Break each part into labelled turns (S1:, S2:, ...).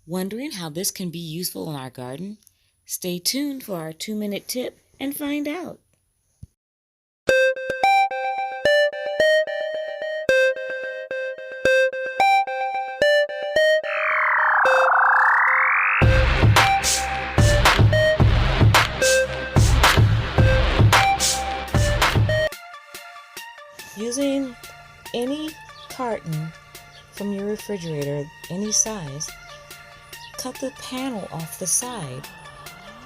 S1: Wondering how this can be useful in our garden? Stay tuned for our 2-minute tip and find out. Using any carton from your refrigerator, any size, cut the panel off the side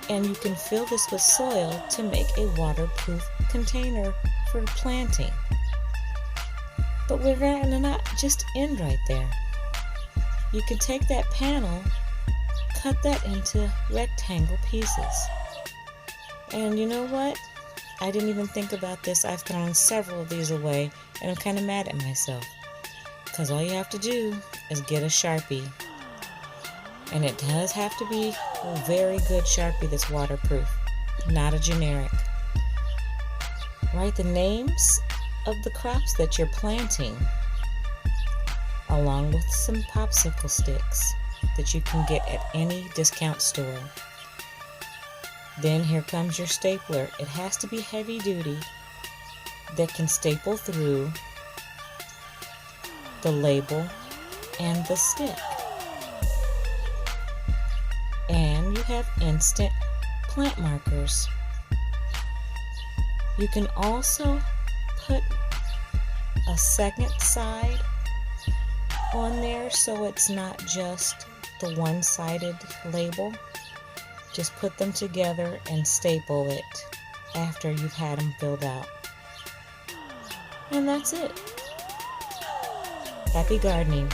S1: and you can fill this with soil to make a waterproof container for planting. But we're going to not just end right there. You can take that panel, cut that into rectangle pieces. And you know what? I didn't even think about this. I've thrown several of these away and I'm kind of mad at myself. Because all you have to do is get a Sharpie. And it does have to be a very good Sharpie that's waterproof, not a generic. Write the names of the crops that you're planting, along with some popsicle sticks that you can get at any discount store. Then here comes your stapler. It has to be heavy duty that can staple through the label and the stick. And you have instant plant markers. You can also put a second side on there so it's not just the one-sided label. Just put them together and staple it after you've had them filled out. And that's it. Happy gardening.